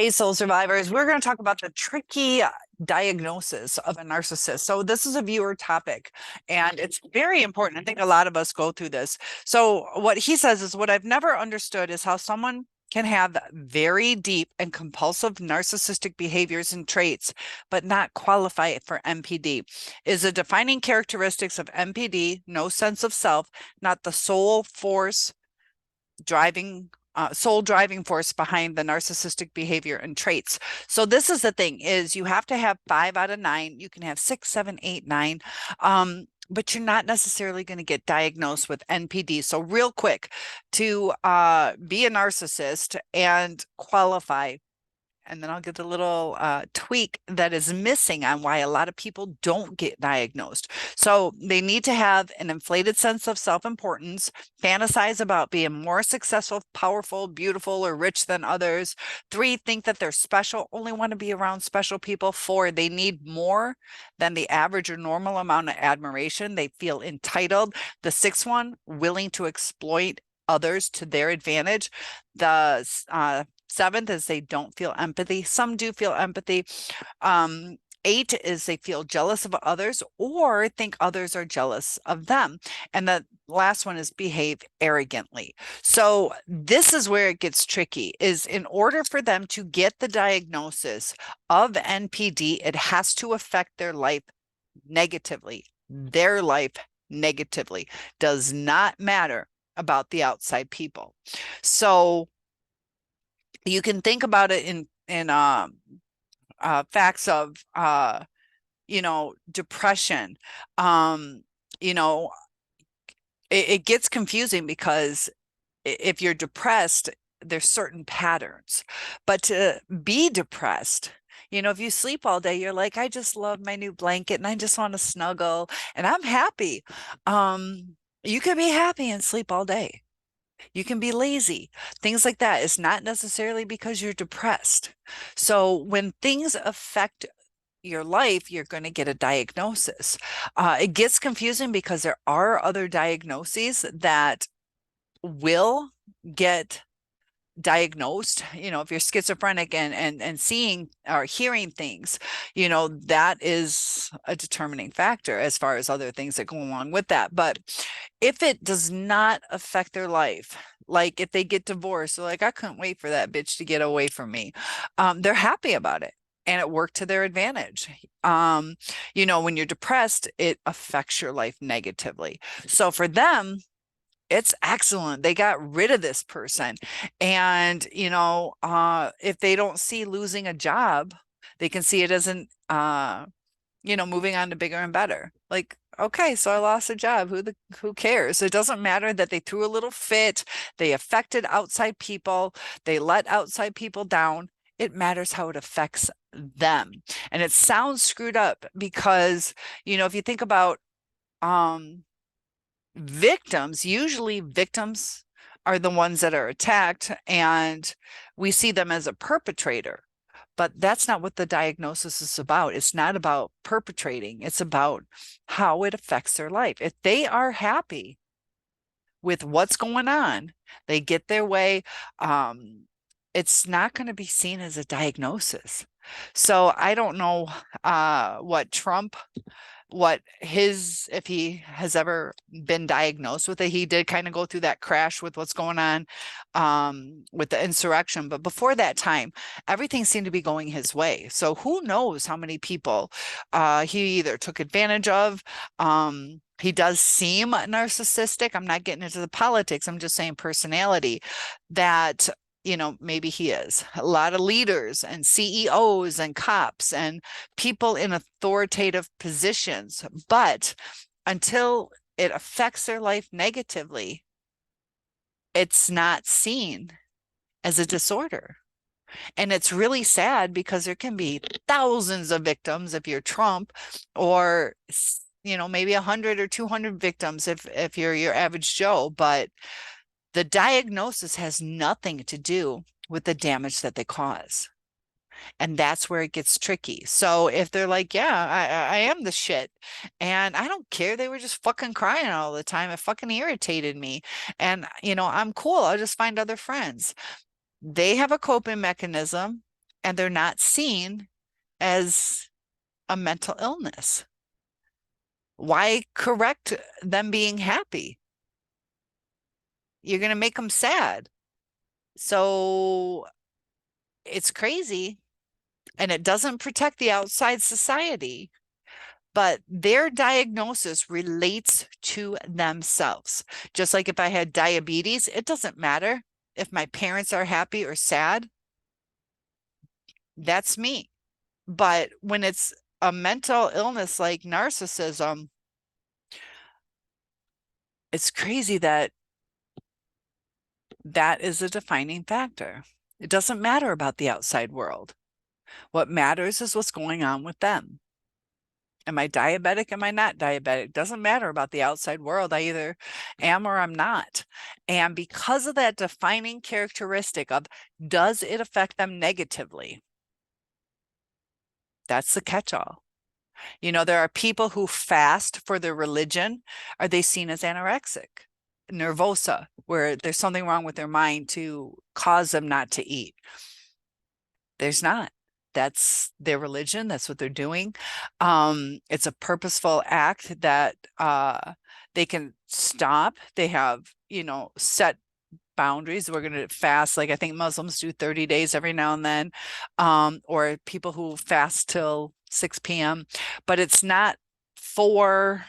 Hey, soul survivors, we're going to talk about the tricky diagnosis of a narcissist. So, this is a viewer topic and it's very important. I think a lot of us go through this. So, what he says is what I've never understood is how someone can have very deep and compulsive narcissistic behaviors and traits, but not qualify for NPD. Is the defining characteristics of NPD no sense of self, not the sole driving force behind the narcissistic behavior and traits. So this is the thing is you have to have 5 out of 9. You can have 6, 7, 8, 9. But you're not necessarily going to get diagnosed with NPD. So real quick, to be a narcissist and qualify, and then I'll get the little tweak that is missing on why a lot of people don't get diagnosed. So they need to have an inflated sense of self-importance, fantasize about being more successful, powerful, beautiful, or rich than others. 3, think that they're special, only want to be around special people. 4, they need more than the average or normal amount of admiration. They feel entitled. The 6th one, willing to exploit others to their advantage. The 7th is they don't feel empathy. Some do feel empathy. 8 is they feel jealous of others or think others are jealous of them. And the last one is behave arrogantly. So this is where it gets tricky, is in order for them to get the diagnosis of NPD, it has to affect their life negatively. Their life negatively. Does not matter about the outside people. So you can think about it in facts of depression. It gets confusing because if you're depressed, there's certain patterns. But to be depressed, if you sleep all day, you're like, I just love my new blanket and I just want to snuggle and I'm happy. You can be happy and sleep all day. You can be lazy, things like that. It's not necessarily because you're depressed. So when things affect your life, you're going to get a diagnosis. It gets confusing because there are other diagnoses that will get diagnosed. If you're schizophrenic and seeing or hearing things, that is a determining factor as far as other things that go along with that. But if it does not affect their life, like if they get divorced, they're like, I couldn't wait for that bitch to get away from me. They're happy about it and it worked to their advantage. When you're depressed, it affects your life negatively. So for them, it's excellent. They got rid of this person. And, if they don't see losing a job, they can see it as moving on to bigger and better. Like, okay, so I lost a job. Who cares? It doesn't matter that they threw a little fit. They affected outside people. They let outside people down. It matters how it affects them. And it sounds screwed up because, if you think about, usually victims are the ones that are attacked and we see them as a perpetrator, but that's not what the diagnosis is about. It's not about perpetrating. It's about how it affects their life. If they are happy with what's going on, they get their way, it's not going to be seen as a diagnosis. So I don't know if he has ever been diagnosed with it. He did kind of go through that crash with what's going on with the insurrection. But before that time, everything seemed to be going his way. So who knows how many people he either took advantage of. He does seem narcissistic. I'm not getting into the politics. I'm just saying personality that maybe he is. A lot of leaders and CEOs and cops and people in authoritative positions. But until it affects their life negatively, it's not seen as a disorder. And it's really sad because there can be thousands of victims if you're Trump, or maybe 100 or 200 victims if you're your average Joe. But the diagnosis has nothing to do with the damage that they cause. And that's where it gets tricky. So if they're like, yeah, I am the shit and I don't care, they were just fucking crying all the time, it fucking irritated me, and I'm cool, I'll just find other friends. They have a coping mechanism and they're not seen as a mental illness. Why correct them being happy? You're going to make them sad. So it's crazy, and it doesn't protect the outside society, but their diagnosis relates to themselves. Just like if I had diabetes, it doesn't matter if my parents are happy or sad. That's me. But when it's a mental illness like narcissism, it's crazy that that is a defining factor. It doesn't matter about the outside world. What matters is what's going on with them. Am I diabetic? Am I not diabetic? Doesn't matter about the outside world. I either am or I'm not. And because of that defining characteristic of, does it affect them negatively? That's the catch-all. You know, there are people who fast for their religion. Are they seen as anorexic, nervosa, where there's something wrong with their mind to cause them not to eat? There's not. That's their religion. That's what they're doing. It's a purposeful act that they can stop. They have, you know, set boundaries. We're going to fast. Like I think Muslims do 30 days every now and then, or people who fast till 6 p.m. But it's not for,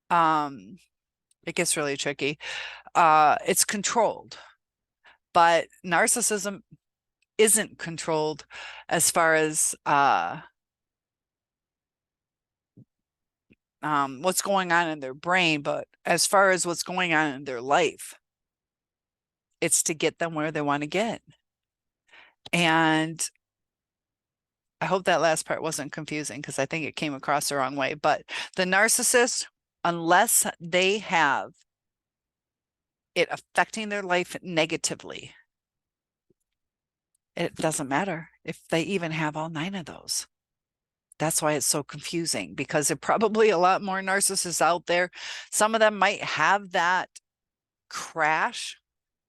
it gets really tricky. It's controlled. But narcissism isn't controlled as far as what's going on in their brain, but as far as what's going on in their life, it's to get them where they want to get. And I hope that last part wasn't confusing, because I think it came across the wrong way. But the narcissist, unless they have it affecting their life negatively, it doesn't matter if they even have all 9 of those. That's why it's so confusing, because there are probably a lot more narcissists out there. Some of them might have that crash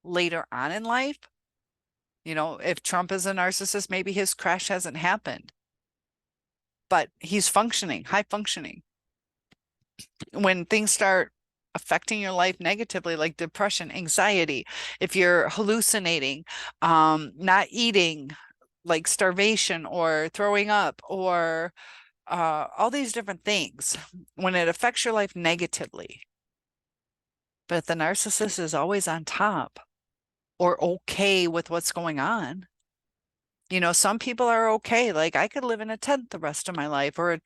later on in life. You know, if Trump is a narcissist, maybe his crash hasn't happened, but he's functioning, high functioning. When things start affecting your life negatively, like depression, anxiety, if you're hallucinating, not eating, like starvation or throwing up, or all these different things, when it affects your life negatively. But if the narcissist is always on top or okay with what's going on, you know, some people are okay. Like I could live in a tent the rest of my life, or,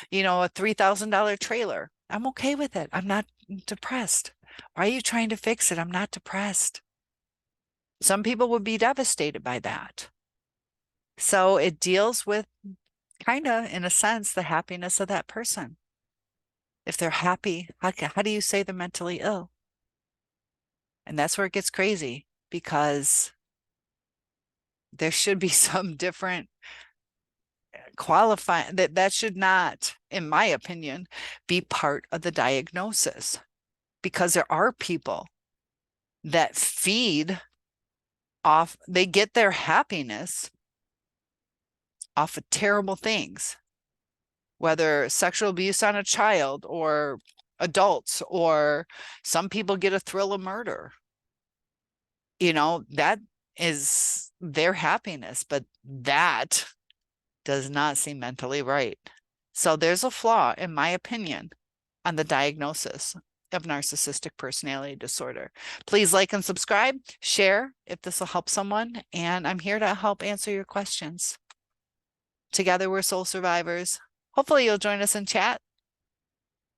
you know, a $3,000 trailer. I'm okay with it. I'm not depressed. Why are you trying to fix it? I'm not depressed. Some people would be devastated by that. So it deals with kind of, in a sense, the happiness of that person. If they're happy, how do you say they're mentally ill? And that's where it gets crazy, because there should be some different qualifying that should not, in my opinion, be part of the diagnosis, because there are people that feed off, they get their happiness off of terrible things, whether sexual abuse on a child or adults, or some people get a thrill of murder. You know, that is their happiness, but that does not seem mentally right. So there's a flaw, in my opinion, on the diagnosis of narcissistic personality disorder. Please like and subscribe, share if this will help someone, and I'm here to help answer your questions. Together, we're soul survivors. Hopefully you'll join us in chat.